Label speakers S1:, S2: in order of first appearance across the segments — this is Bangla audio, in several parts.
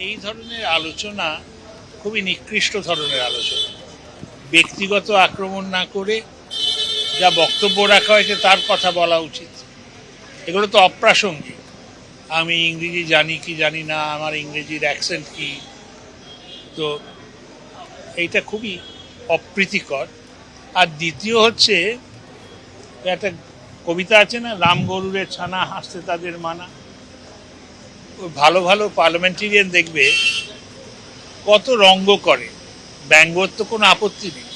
S1: এই ধরনের আলোচনা খুবই নিকৃষ্ট ধরনের আলোচনা। ব্যক্তিগত আক্রমণ না করে যা বক্তব্য রাখা হয়েছে তার কথা বলা উচিত। এগুলো তো অপ্রাসঙ্গিক। আমি ইংরেজি জানি কি জানি না, আমার ইংরেজির অ্যাকসেন্ট কি, তো এইটা খুবই অপ্রীতিকর। আর দ্বিতীয় হচ্ছে, একটা কবিতা আছে না, রাম গরুরের ছানা হাসতে তাদের মানা। ভালো ভালো পার্লামেন্টেরিয়ান দেখবে কত রঙ্গ করে। ব্যঙ্গর তো কোনো আপত্তি নেই,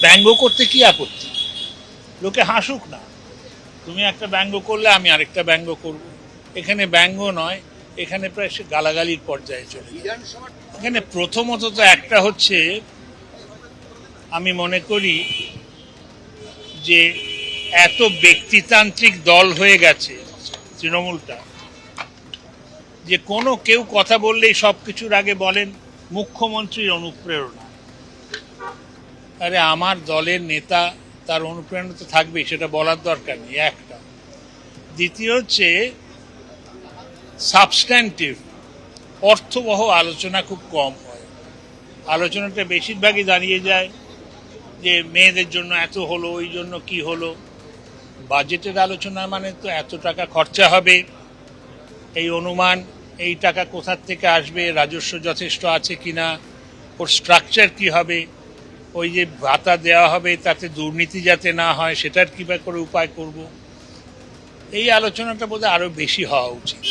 S1: ব্যঙ্গ করতে কি আপত্তি? লোকে হাসুক না। তুমি একটা ব্যঙ্গ করলে আমি আরেকটা ব্যঙ্গ করব। এখানে ব্যঙ্গ নয়, এখানে প্রায় সে গালাগালির পর্যায়ে চলে যায়। এখানে প্রথমত তো একটা হচ্ছে, আমি মনে করি যে এত ব্যক্তিতান্ত্রিক দল হয়ে গেছে তৃণমূলটা, যে কোনো কেউ কথা বললেই সব কিছুর আগে বলেন মুখ্যমন্ত্রীর অনুপ্রেরণা। আরে আমার দলের নেতা, তার অনুপ্রেরণা তো থাকবেই, সেটা বলার দরকার নেই একটা। দ্বিতীয় হচ্ছে সাবস্ট্যান্টিভ অর্থবহ আলোচনা খুব কম হয়। আলোচনাটা বেশিরভাগই দাঁড়িয়ে যায় যে মেয়েদের জন্য এত হলো, ওই জন্য কি হলো। বাজেটের আলোচনা মানে তো এত টাকা খরচা হবে, এই অনুমান, এই টাকা কোথার থেকে আসবে, রাজস্ব যথেষ্ট আছে কিনা, ওর স্ট্রাকচার কি হবে, ওই যে ভাতা দেওয়া হবে তাতে দুর্নীতি যাতে না হয় সেটার কীভাবে করে উপায় করব। এই আলোচনাটা বোধহয় আরো বেশি হওয়া উচিত।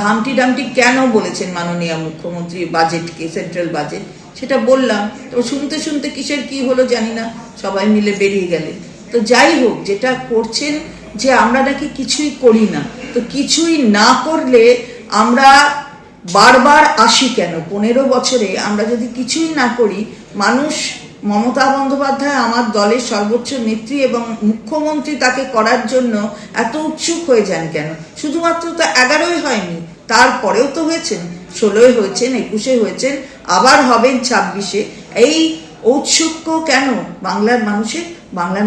S2: হামটি ডামটি কেন বলেছেন মাননীয় মুখ্যমন্ত্রী বাজেটকে, সেন্ট্রাল বাজেট, সেটা বললাম। তো শুনতে শুনতে কিসের কি হলো জানি না, সবাই মিলে বেরিয়ে গেলেন। তো যাই হোক, যেটা করছেন যে আমরা নাকি কিছুই করি না, তো কিছুই না করলে আমরা বারবার আসি কেন? 15 বছরে আমরা যদি কিছুই না করি, মানুষ, মমতা বন্দ্যোপাধ্যায় আমার দলের সর্বোচ্চ নেত্রী এবং মুখ্যমন্ত্রী, তাকে করার জন্য এত উৎসুক হয়ে যান কেন? শুধুমাত্র তো 11ই হয়নি, তারপরেও তো হয়েছেন, 16 হয়েছেন, 21 হয়েছেন, আবার হবেন 26-এ। এই ঔৎসুক্য কেন? বাংলার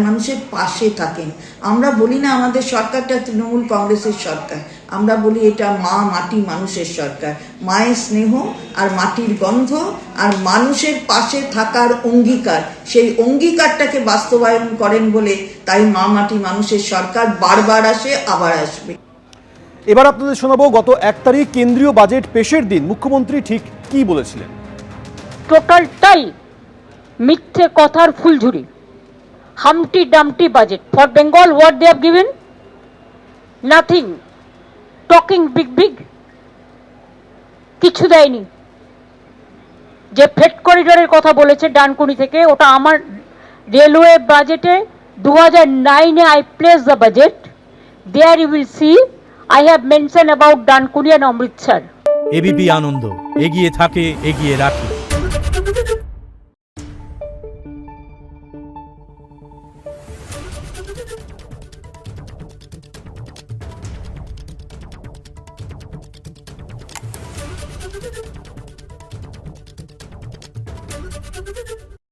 S2: মানুষের পাশে থাকেন। আমরা বলি না আমাদের সরকারটা তৃণমূল কংগ্রেসের সরকার, আমরা বলি এটা মা মাটি মানুষের সরকার। মায়ের স্নেহ আর মাটির গন্ধ আর মানুষের পাশে থাকার অঙ্গীকার, সেই অঙ্গীকারটাকে বাস্তবায়ন করেন বলে তাই মা মাটি মানুষের সরকার বারবার আসে, আবার আসবে।
S3: এবার আপনাদের শোনাবো গত 1 তারিখ কেন্দ্রীয় বাজেট পেশের দিন মুখ্যমন্ত্রী ঠিক কি বলেছিলেন।
S4: টোটালটাই মিথ্যে কথার ফুলঝুরি। Humpty Dumpty budget for Bengal, what they have given? Nothing. Talking big big, কিছু দেয়নি। যে ফ্রেট করিডোরের কথা বলেছে ডানকুনি থেকে, ওটা আমার রেলওয়ে বাজেটে 2009-এ I place the budget. There you will see I have mentioned about Dankuni and Amritsar.
S5: ABP Ananda, এগিয়ে থাকে, এগিয়ে রাখে।